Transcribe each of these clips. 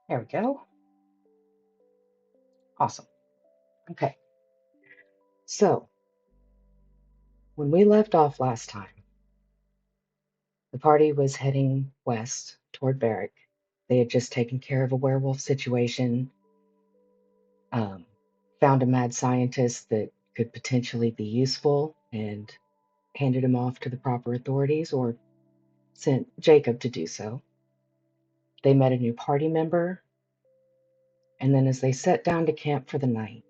There we go. Awesome. Okay. So when we left off last time, the party was heading west toward Barrack. They had just taken care of a werewolf situation, um, found a mad scientist that could potentially be useful, and handed him off to the proper authorities or sent Jacob to do so. They met a new party member, and then as they sat down to camp for the night,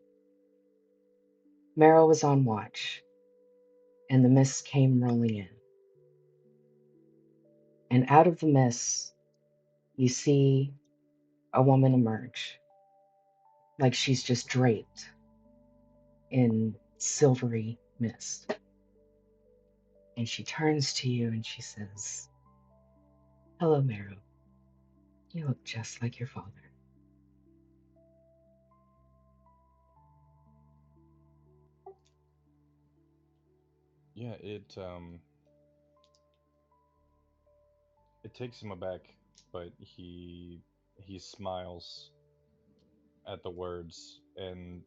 Marrow was on watch, and the mist came rolling in. And out of the mist, you see a woman emerge, like she's just draped in silvery mist. And she turns to you and she says, "Hello, Marrow. You look just like your father." Yeah, it takes him aback, but he smiles at the words and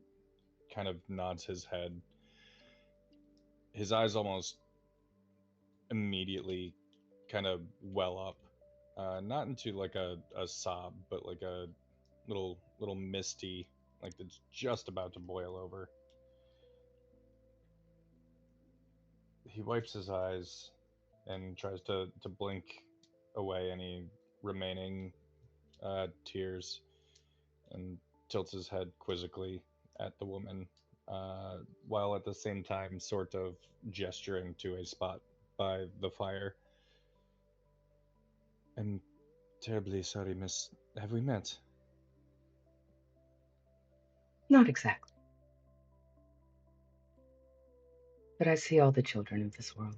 kind of nods his head. His eyes almost immediately kind of well up, not into like a sob, but like a little misty, like it's just about to boil over. He wipes his eyes and tries to blink away any remaining tears and tilts his head quizzically at the woman, while at the same time sort of gesturing to a spot by the fire. I'm terribly sorry, miss. Have we met? Not exactly, but I see all the children of this world.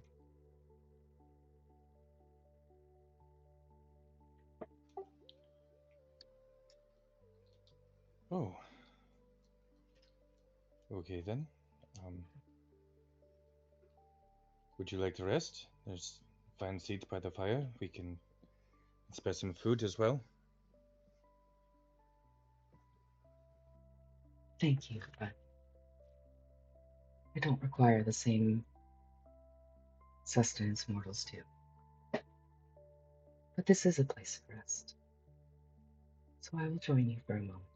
Oh, okay then. Um, would you like to rest? There's fine seats by the fire. We can spare some food as well. Thank you, but I don't require the same sustenance mortals do. But this is a place of rest, so I will join you for a moment.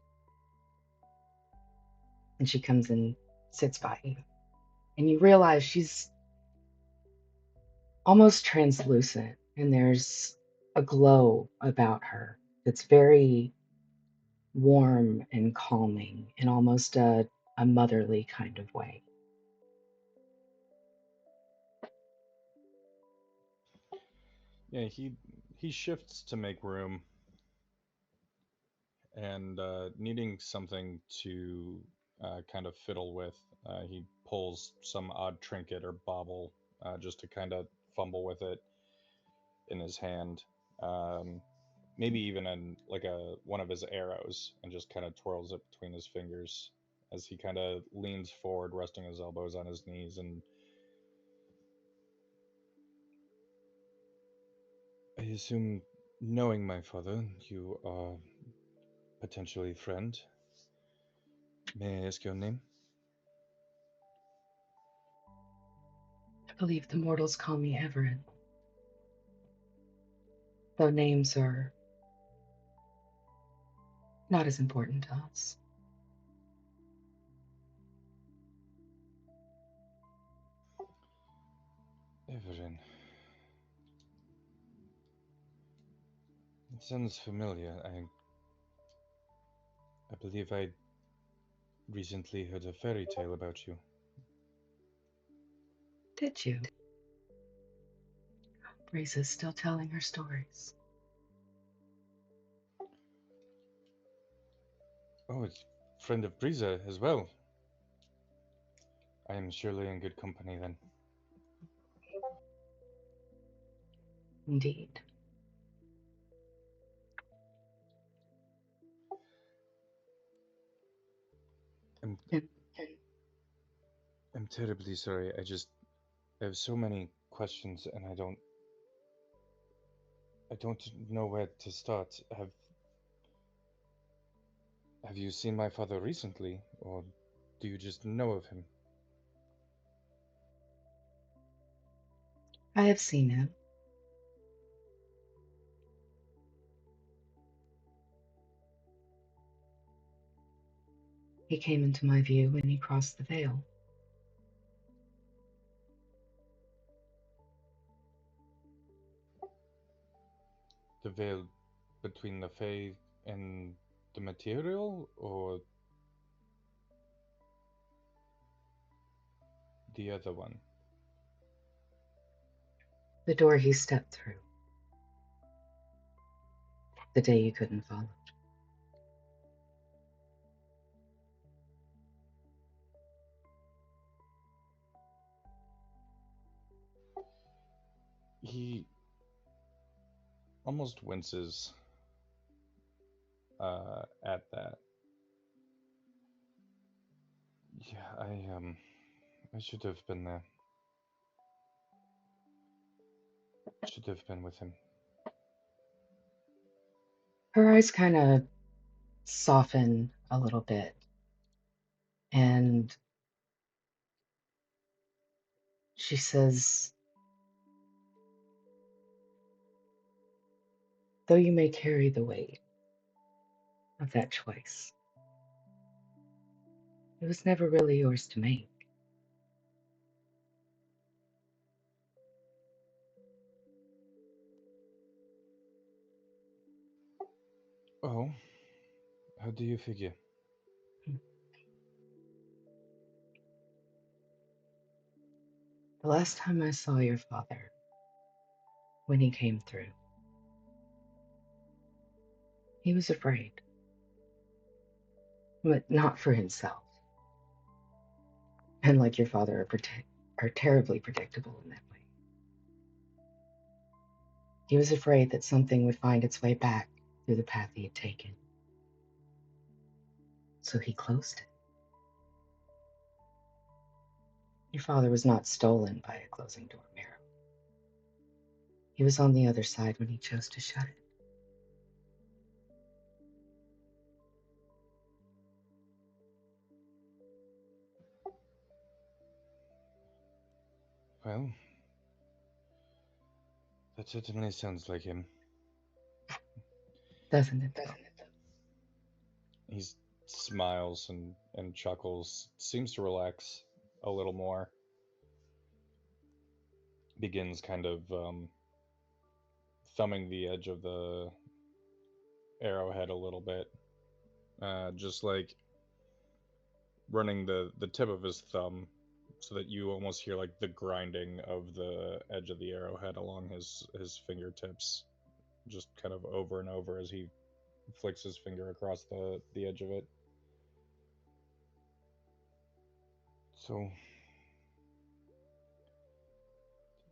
And she comes and sits by you, and you realize she's almost translucent, and there's a glow about her that's very warm and calming in almost a motherly kind of way. Yeah, he shifts to make room and needing something to kind of fiddle with. He pulls some odd trinket or bauble just to kind of fumble with it in his hand. Um, Maybe even in like a one of his arrows, and just kind of twirls it between his fingers as he kind of leans forward, resting his elbows on his knees. And I assume, knowing my father, you are potentially friend. May I ask your name? I believe the mortals call me Everett, though names are not as important to us. Everin. It sounds familiar. I believe I recently heard a fairy tale about you. Did you? Breeza's still telling her stories. Oh, it's friend of Brisa as well. I am surely in good company then. Indeed. I'm And I'm terribly sorry. I have so many questions and I don't know where to start. Have you seen my father recently, or do you just know of him? I have seen him. He came into my view when he crossed the veil. The veil between the Fae and the material, or the other one? The door he stepped through, the day you couldn't follow. He almost winces at that. Yeah, I should have been there. Should have been with him. Her eyes kind of soften a little bit, and she says, though you may carry the weight of that choice, it was never really yours to make. Oh, how do you figure? The last time I saw your father, when he came through, he was afraid, but not for himself. And like your father, are terribly predictable in that way. He was afraid that something would find its way back through the path he had taken. So he closed it. Your father was not stolen by a closing door, Marrow. He was on the other side when he chose to shut it. Well, that certainly sounds like him. Doesn't it, though? He smiles and chuckles, seems to relax a little more, begins kind of thumbing the edge of the arrowhead a little bit, just like running the tip of his thumb so that you almost hear like the grinding of the edge of the arrowhead along his fingertips, just kind of over and over as he flicks his finger across the edge of it. So,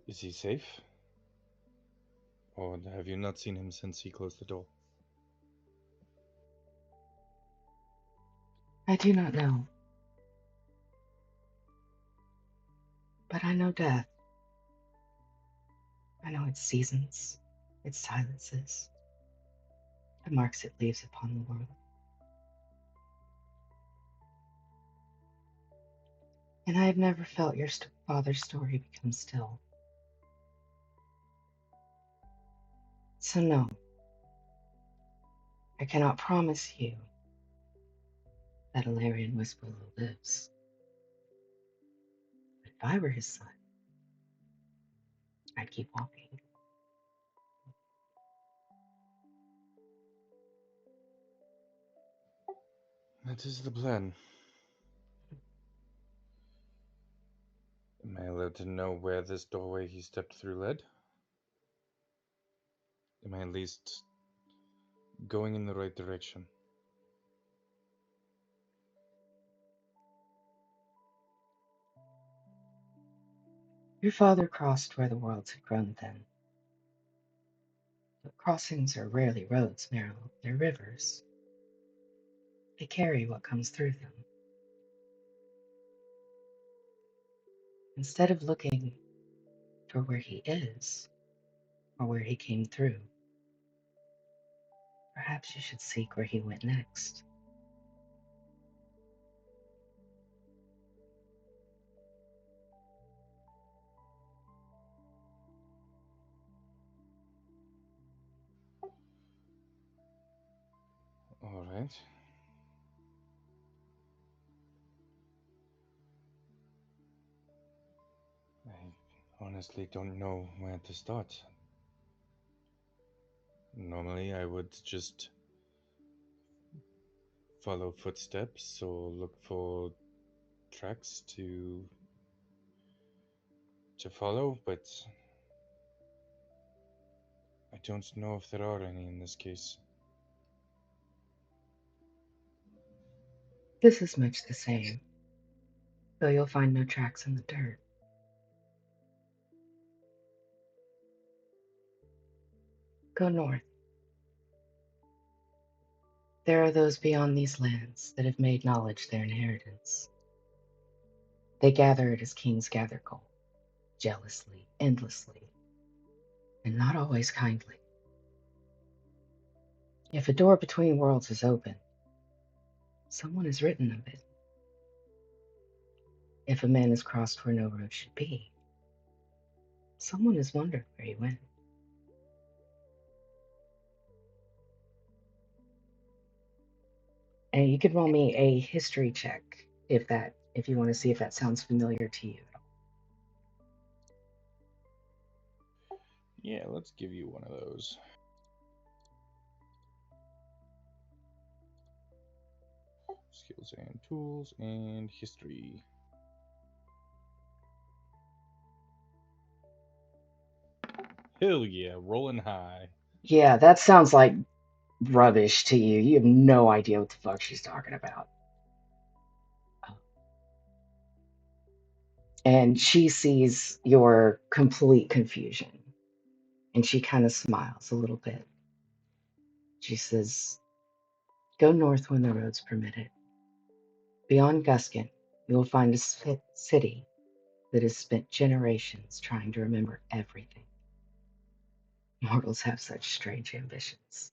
is he safe? Or have you not seen him since he closed the door? I do not know, but I know death. I know its seasons, its silences, the marks it leaves upon the world. And I have never felt your father's story become still. So, no, I cannot promise you that Alarian Westborough lives. But if I were his son, I'd keep walking. That is the plan. Am I allowed to know where this doorway he stepped through led? Am I at least going in the right direction? Your father crossed where the worlds had grown thin. But crossings are rarely roads, Marrow. They're rivers. They carry what comes through them. Instead of looking for where he is or where he came through, perhaps you should seek where he went next. All right. I honestly don't know where to start. Normally, I would just follow footsteps or look for tracks to follow, but I don't know if there are any in this case. This is much the same, though you'll find no tracks in the dirt. Go north. There are those beyond these lands that have made knowledge their inheritance. They gather it as kings gather gold, jealously, endlessly, and not always kindly. If a door between worlds is open, someone has written of it. If a man is crossed where no road should be, someone has wondered where he went. And you could roll me a history check if you want to see if that sounds familiar to you. Yeah, let's give you one of those. Skills and tools and history. Hell yeah, rolling high. Yeah, that sounds like rubbish to you. You have no idea what the fuck she's talking about. And she sees your complete confusion and she kind of smiles a little bit. She says, go north when the roads permit it. Beyond Guskin, you will find a city that has spent generations trying to remember everything. Mortals have such strange ambitions.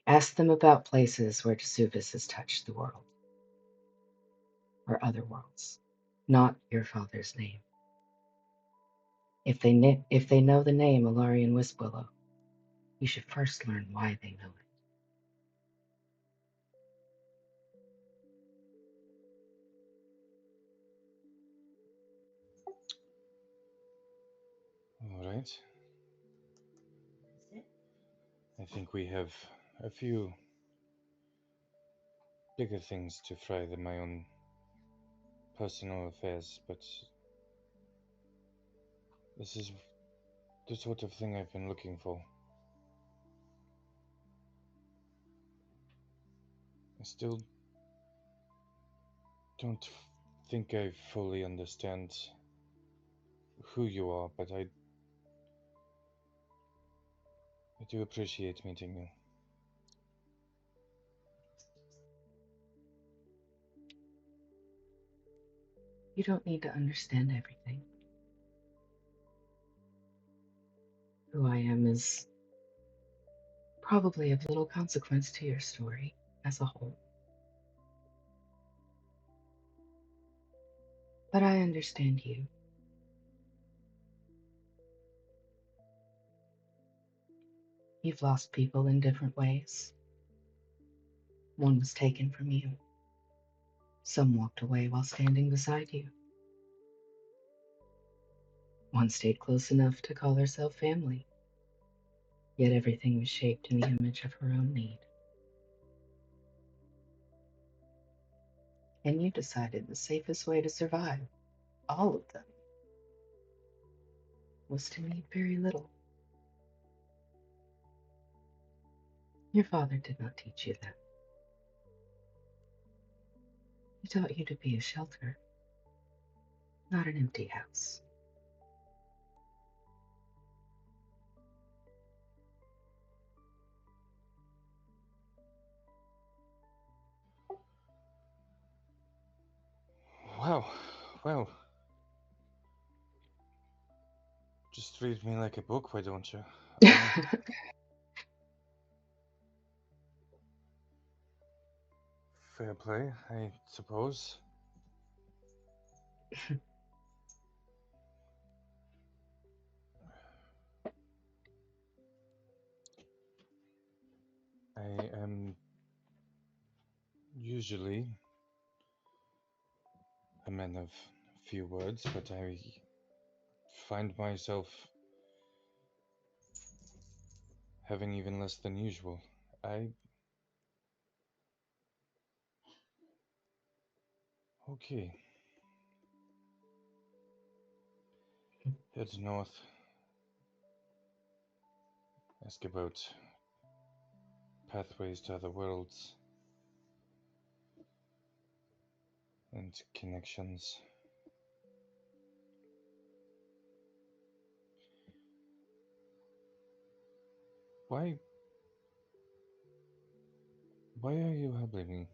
Ask them about places where Desuvis has touched the world, or other worlds, not your father's name. If they know the name Alarian Wispwillow, you should first learn why they know it. All right. I think we have a few bigger things to fry than my own personal affairs, but this is the sort of thing I've been looking for. I still don't think I fully understand who you are, but I do appreciate meeting you. You don't need to understand everything. Who I am is probably of little consequence to your story as a whole. But I understand you. You've lost people in different ways. One was taken from you. Some walked away while standing beside you. One stayed close enough to call herself family, yet everything was shaped in the image of her own need. And you decided the safest way to survive all of them was to need very little. Your father did not teach you that. He taught you to be a shelter, not an empty house. Wow, well, just read me like a book, why don't you? Fair play, I suppose. I am usually a man of few words, but I find myself having even less than usual. I. Okay. Head north, ask about pathways to other worlds and connections. Why. Why are you helping me?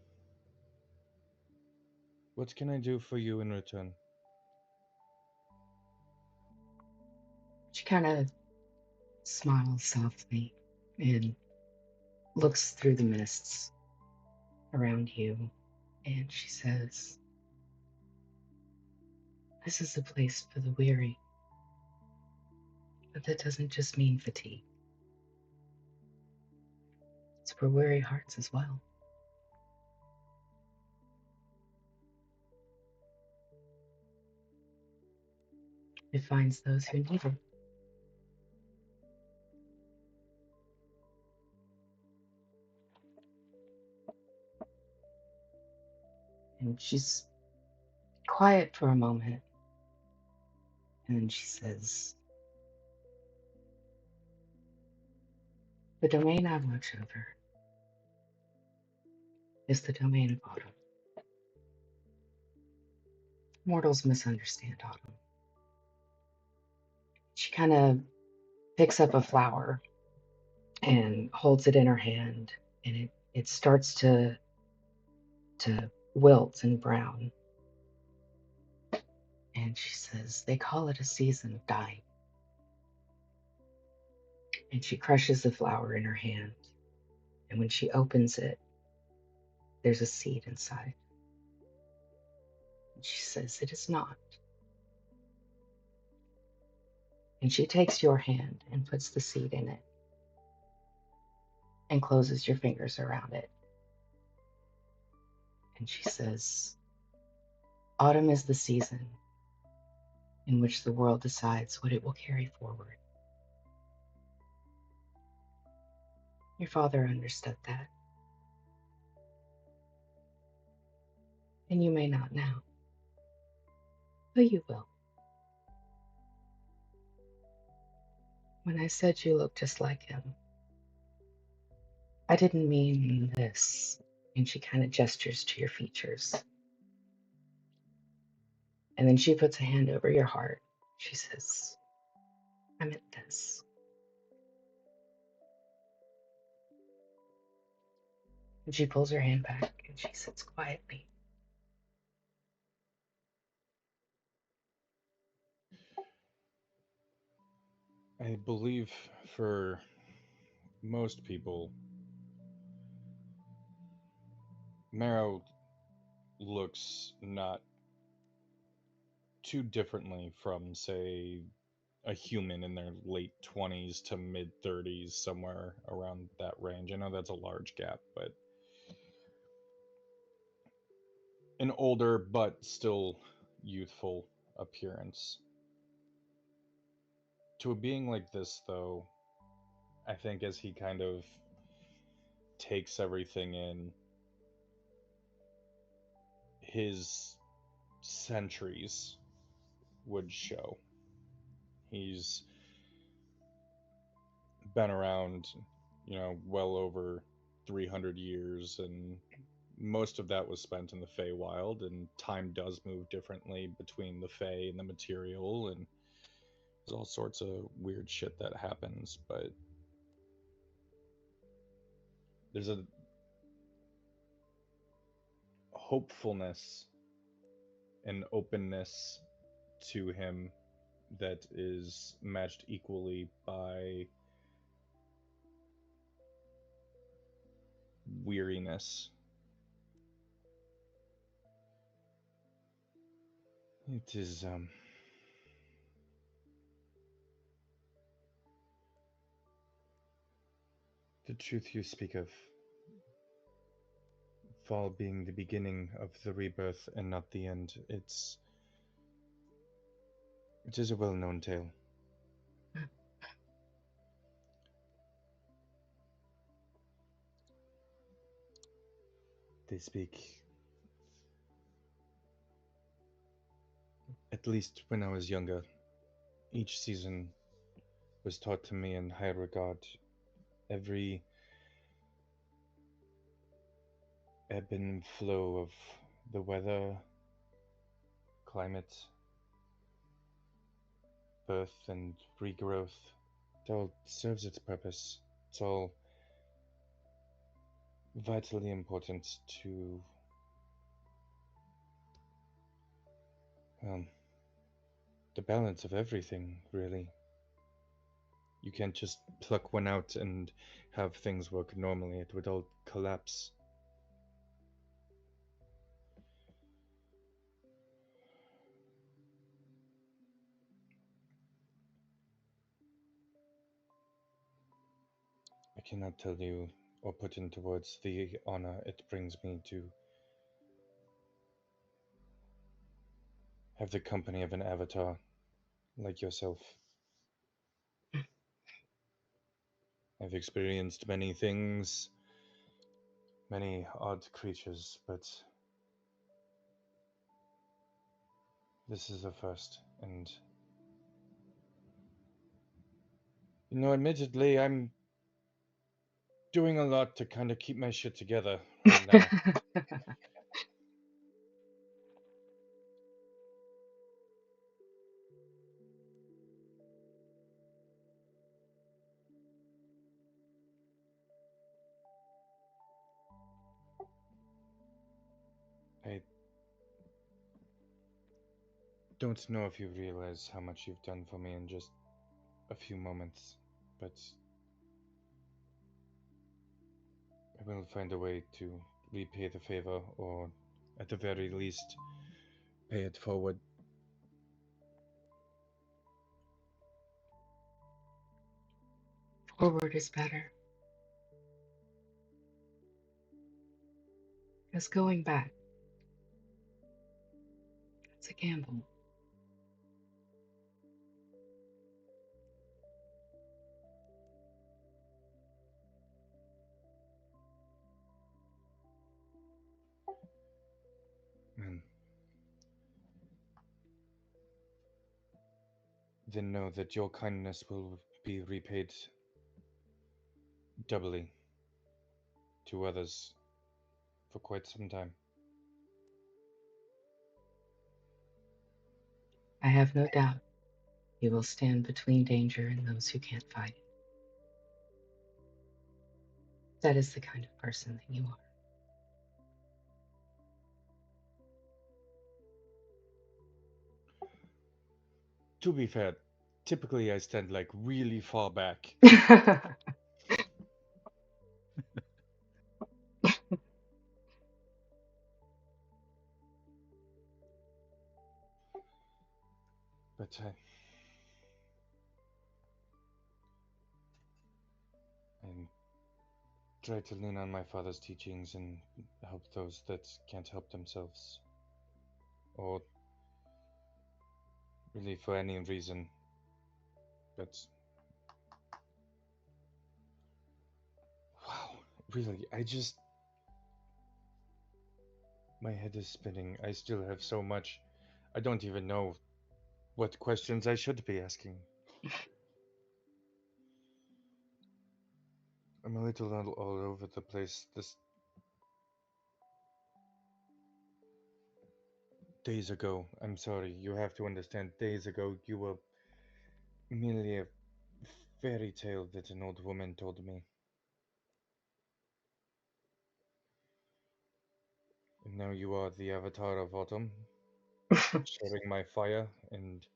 What can I do for you in return? She kind of smiles softly and looks through the mists around you, and she says, "This is a place for the weary, but that doesn't just mean fatigue. It's for weary hearts as well. It finds those who need it." And she's quiet for a moment, and then she says, "The domain I watch over is the domain of autumn. Mortals misunderstand autumn." She kind of picks up a flower and holds it in her hand, and it starts to wilt and brown. And she says, "They call it a season of dying." And she crushes the flower in her hand. And when she opens it, there's a seed inside. And she says, "It is not." And she takes your hand and puts the seed in it and closes your fingers around it. And she says, "Autumn is the season in which the world decides what it will carry forward." Your father understood that, and you may not now, but you will. When I said you look just like him, I didn't mean this. And she kind of gestures to your features. And then she puts a hand over your heart. She says, "I meant this." And she pulls her hand back and she sits quietly. I believe for most people, Marrow looks not too differently from, say, a human in their late 20s to mid 30s, somewhere around that range. I know that's a large gap, but an older but still youthful appearance. To a being like this, though, I think as he kind of takes everything in, his centuries would show. He's been around, well over 300 years, and most of that was spent in the Feywild, and time does move differently between the Fey and the material, and there's all sorts of weird shit that happens, but there's a hopefulness and openness to him that is matched equally by weariness. It is the truth you speak of. fall being the beginning of the rebirth and not the end. It is a well-known tale. They speak, at least when I was younger, each season was taught to me in high regard. Every ebb and flow of the weather, climate, birth, and regrowth, it all serves its purpose. It's all vitally important to, um, the balance of everything, really. You can't just pluck one out and have things work normally. It would all collapse. I cannot tell you or put into words the honor it brings me to have the company of an avatar like yourself. I've experienced many things, many odd creatures, but this is the first. And, admittedly, I'm doing a lot to kind of keep my shit together right now. I don't know if you realize how much you've done for me in just a few moments, but I will find a way to repay the favor, or at the very least, pay it forward. Forward is better. Because going back, it's a gamble. And then know that your kindness will be repaid doubly to others for quite some time. I have no doubt you will stand between danger and those who can't fight it. That is the kind of person that you are. To be fair, typically I stand like really far back, but I try to lean on my father's teachings and help those that can't help themselves, or really for any reason. But wow, really, my head is spinning. I still have so much. I don't even know what questions I should be asking. I'm a little all over the place. This days ago, I'm sorry, you have to understand, days ago you were merely a fairy tale that an old woman told me. And now you are the avatar of autumn, sharing my fire and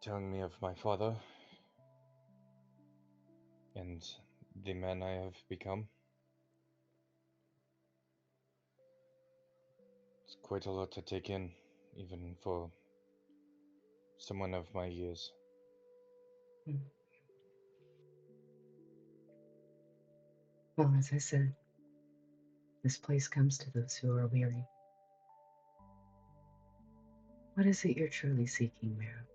telling me of my father and the man I have become. It's quite a lot to take in, even for someone of my years. Well, as I said, This place comes to those who are weary. What is it you're truly seeking, Marrow?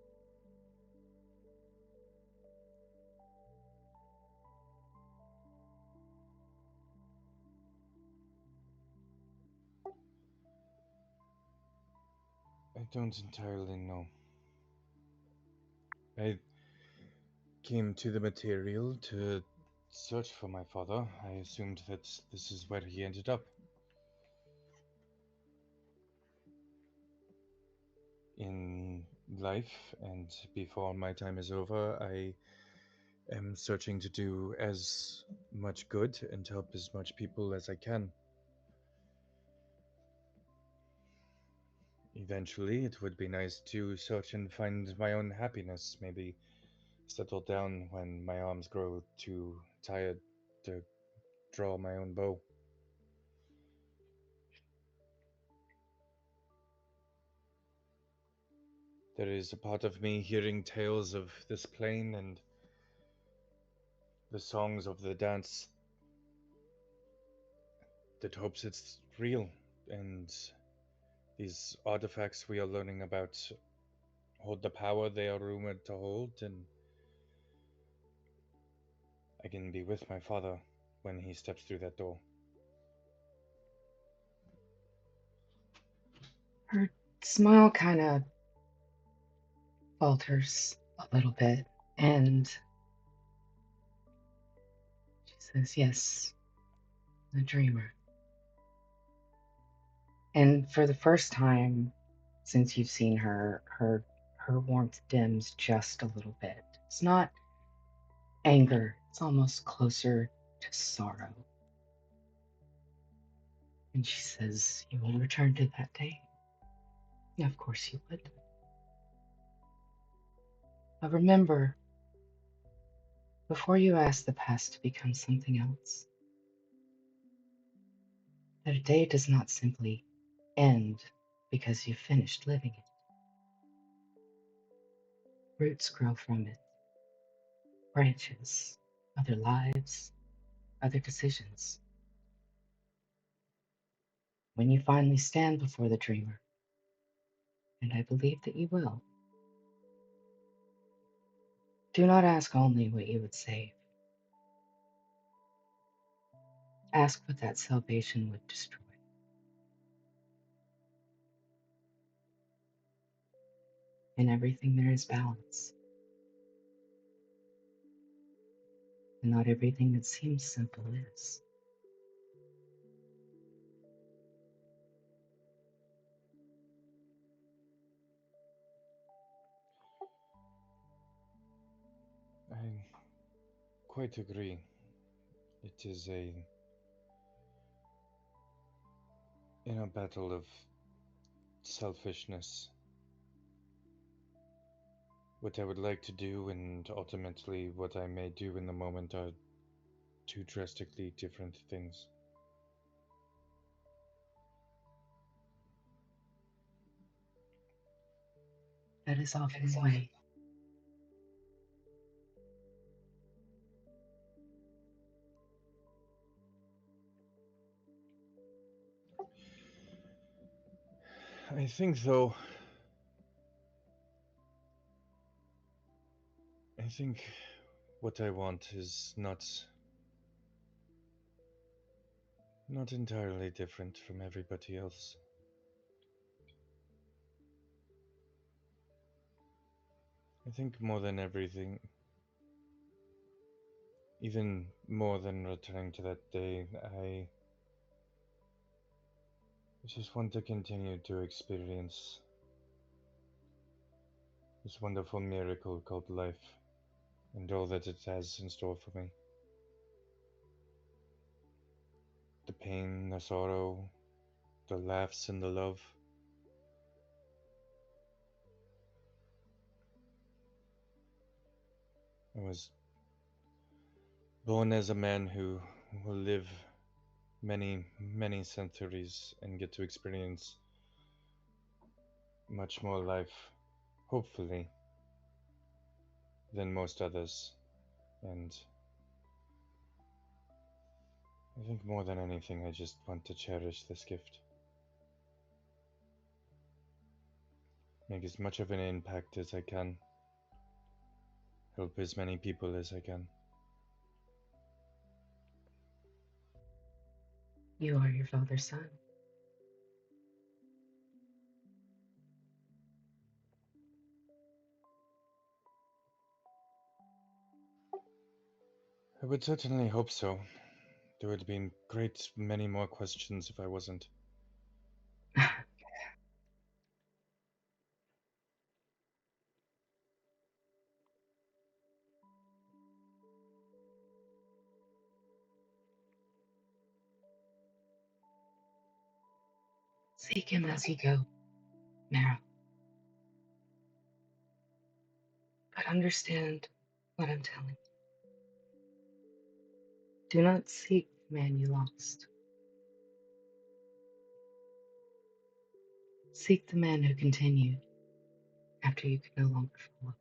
I don't entirely know. I came to the material to search for my father. I assumed that this is where he ended up. In life, and before my time is over, I am searching to do as much good and help as much people as I can. Eventually, it would be nice to search and find my own happiness, maybe settle down when my arms grow too tired to draw my own bow. There is a part of me hearing tales of this plain and the songs of the dance that hopes it's real, and these artifacts we are learning about hold the power they are rumored to hold, and I can be with my father when he steps through that door. Her smile kind of falters a little bit, and she says, "Yes, the dreamer." And for the first time since you've seen her, her warmth dims just a little bit. It's not anger, it's almost closer to sorrow. And she says, "You will return to that day?" Yeah, of course you would. But remember, before you ask the past to become something else, that a day does not simply end because you've finished living it. Roots grow from it, branches, other lives, other decisions. When you finally stand before the dreamer, and I believe that you will, do not ask only what you would save. Ask what that salvation would destroy. In everything there is balance, and not everything that seems simple is. I quite agree. It is a inner battle of selfishness. What I would like to do and ultimately what I may do in the moment are two drastically different things. That is often the way. I think, though, I think what I want is not entirely different from everybody else. I think more than everything, even more than returning to that day, I just want to continue to experience this wonderful miracle called life and all that it has in store for me. The pain, the sorrow, the laughs, and the love. I was born as a man who will live many, many centuries and get to experience much more life, hopefully, than most others. And I think more than anything, I just want to cherish this gift. Make as much of an impact as I can. Help as many people as I can. You are your father's son. I would certainly hope so. There would have been great many more questions if I wasn't. Seek him as you go, Marrow. But understand what I'm telling you. Do not seek the man you lost. Seek the man who continued after you could no longer follow.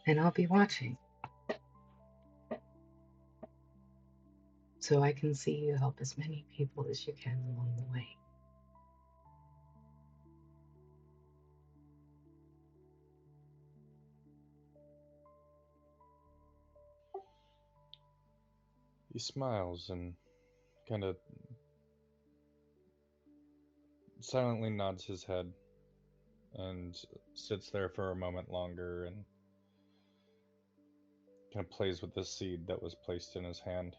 And I'll be watching so I can see you help as many people as you can along the way. He smiles and kind of silently nods his head and sits there for a moment longer and kind of plays with the seed that was placed in his hand.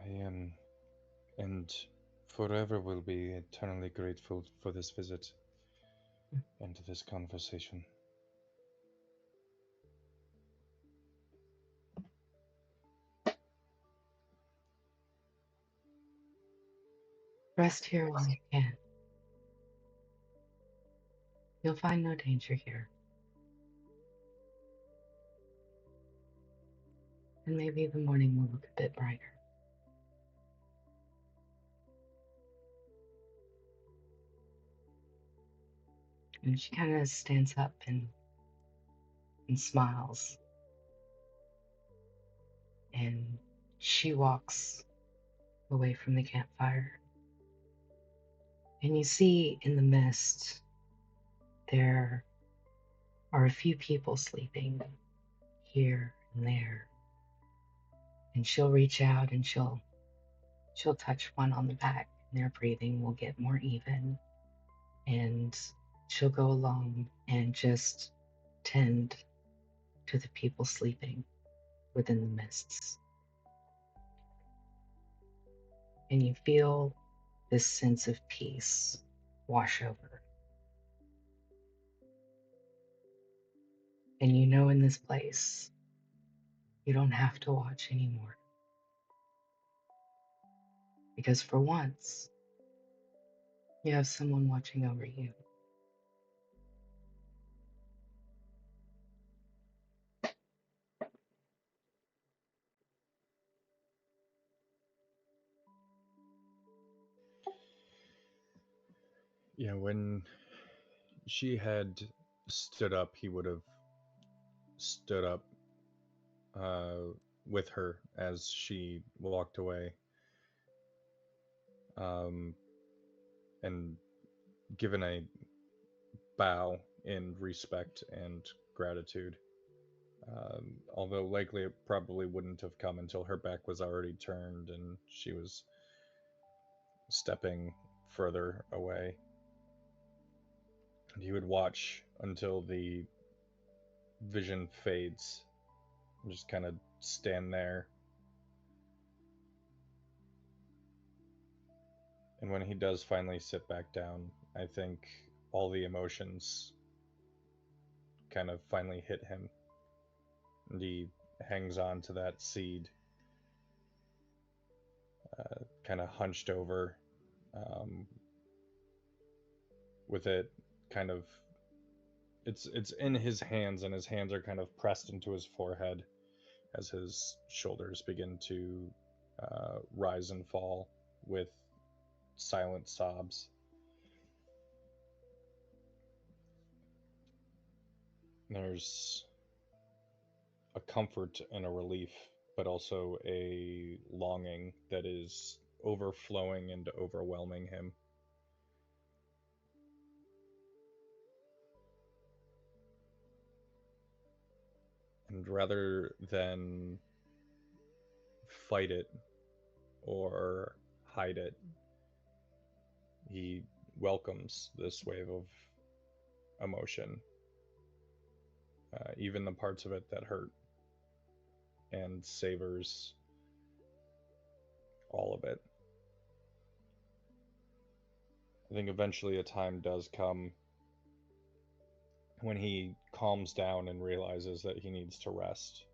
I am, and forever will be eternally grateful for this visit and this conversation. Rest here while you can. You'll find no danger here. And maybe the morning will look a bit brighter. And she kind of stands up and smiles. And she walks away from the campfire. And you see in the mist there are a few people sleeping here and there. And she'll reach out and she'll touch one on the back, and their breathing will get more even. And she'll go along and just tend to the people sleeping within the mists. And you feel this sense of peace wash over. And you know in this place, you don't have to watch anymore. Because for once, you have someone watching over you. Yeah, when she had stood up, he would have stood up uh, with her as she walked away, um, and given a bow in respect and gratitude. Although likely it probably wouldn't have come until her back was already turned and she was stepping further away. And he would watch until the vision fades and just kind of stand there. And when he does finally sit back down, I think all the emotions kind of finally hit him. And he hangs on to that seed, kind of hunched over, um, with it kind of it's in his hands, and his hands are kind of pressed into his forehead as his shoulders begin to rise and fall. with silent sobs. There's a comfort and a relief, but also a longing that is overflowing and overwhelming him. And rather than fight it or hide it, he welcomes this wave of emotion, even the parts of it that hurt, and savors all of it. I think eventually a time does come when he calms down and realizes that he needs to rest.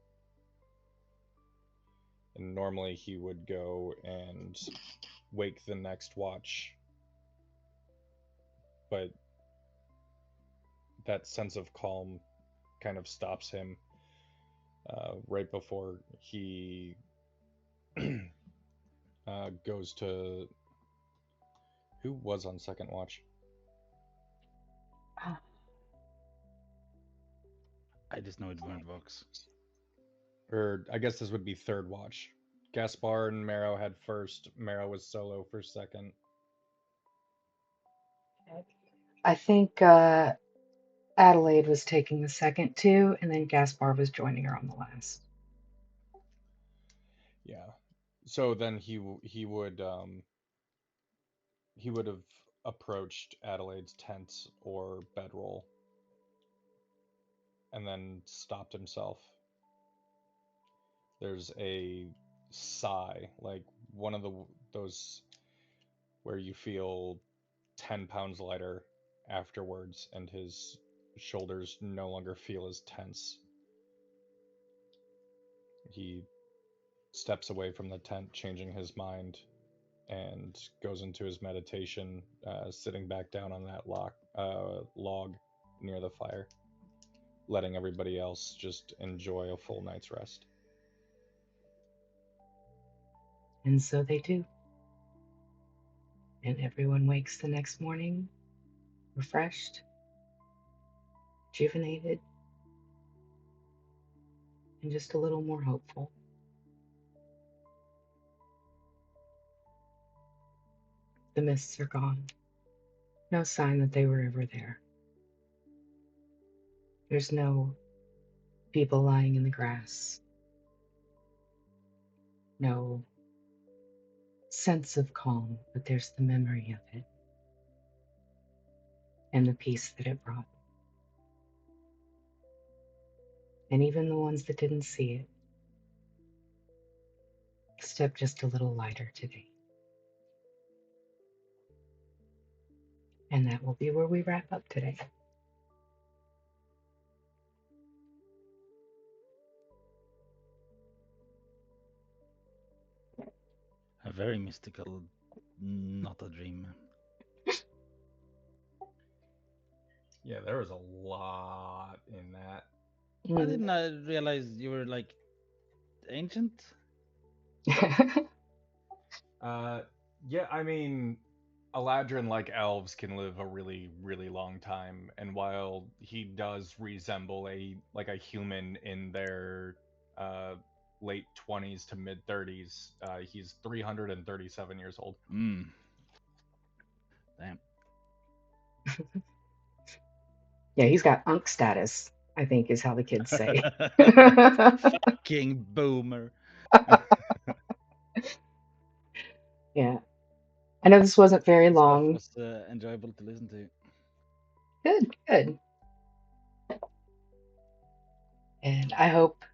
And normally he would go and wake the next watch, but that sense of calm kind of stops him right before he goes to who was on second watch, Ah, I just know it weren't Vox. or I guess this would be third watch. Gaspar and Marrow had first. Marrow was solo for second. I think Adelaide was taking the second too, and then Gaspar was joining her on the last. Yeah. So then he would have approached Adelaide's tent or bedroll and then stopped himself. There's a sigh, like one of those where you feel 10 pounds lighter afterwards and his shoulders no longer feel as tense. He steps away from the tent, changing his mind, and goes into his meditation, sitting back down on that log near the fire, letting everybody else just enjoy a full night's rest. And so they do. And everyone wakes the next morning refreshed, rejuvenated, and just a little more hopeful. The mists are gone. No sign that they were ever there. There's no people lying in the grass. No sense of calm, but there's the memory of it and the peace that it brought. And even the ones that didn't see it step just a little lighter today. And that will be where we wrap up today. A very mystical, not a dream. Yeah, there was a lot in that. I Mm. didn't realize you were like ancient. Uh, yeah, I mean, Eladrin, like elves, can live a really, really long time, and while he does resemble a human in their uh, late 20s to mid 30s, he's 337 years old. Mm. Damn. Yeah, he's got unk status, I think is how the kids say. Fucking boomer. Yeah. I know this wasn't very That stuff long. was enjoyable to listen to. Good, good. And I hope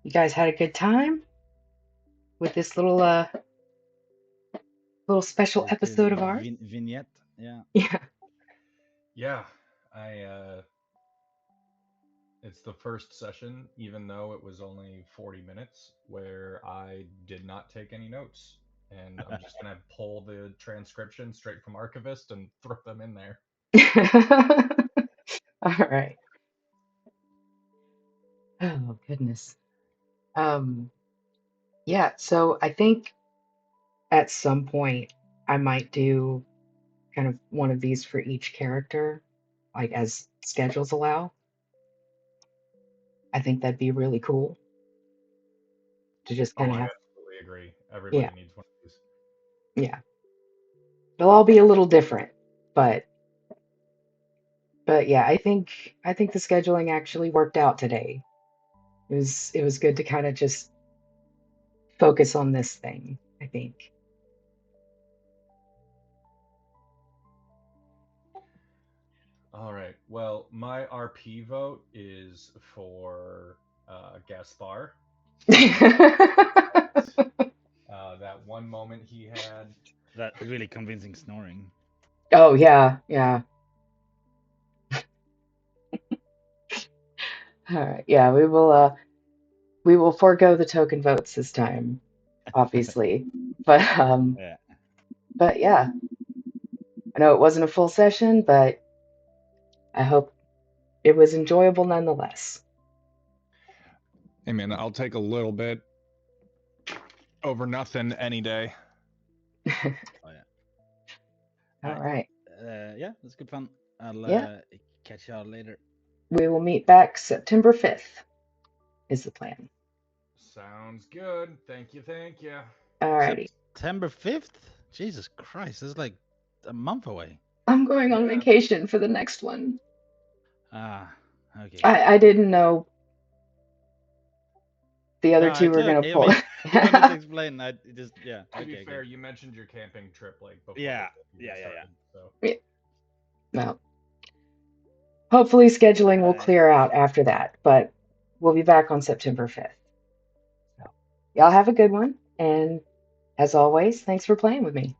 you guys had a good time with this little special This episode of ours. vignette. Yeah. Yeah. Yeah, I it's the first session, even though it was only 40 minutes, where I did not take any notes. And I'm just going to pull the transcription straight from Archivist and throw them in there. All right. Oh goodness. Um yeah, so I think at some point I might do kind of one of these for each character, like as schedules allow. I think that'd be really cool to just Oh, kind of I have, absolutely agree. yeah, Everybody needs one of these. yeah. They'll all be a little different, but yeah, I think the scheduling actually worked out today. It was good to kind of just focus on this thing, I think. All right. Well, my RP vote is for Gaspar. That one moment he had. That really convincing snoring. Oh yeah, yeah. All right. Yeah, we will forego the token votes this time, obviously. But Yeah. but yeah, I know it wasn't a full session, but I hope it was enjoyable nonetheless. Hey man, I'll take a little bit over nothing any day. Oh yeah. All All right. right. Yeah, that's good fun. I'll Yeah, catch y'all later. we will meet back September 5th is the plan. Sounds good. Thank you. Thank you. All righty. September 5th? Jesus Christ, this is like a month away. I'm going on Yeah. vacation for the next one. Ah, okay. I didn't know the other No, two were gonna I pull. mean, you don't need to explain. I just, yeah. To be Okay, fair, okay. you mentioned your camping trip like before Yeah, this yeah, even yeah, yeah. started. So Yeah, well, hopefully scheduling will Uh, clear out after that, but we'll be back on September 5th. So, y'all have a good one, and as always, thanks for playing with me.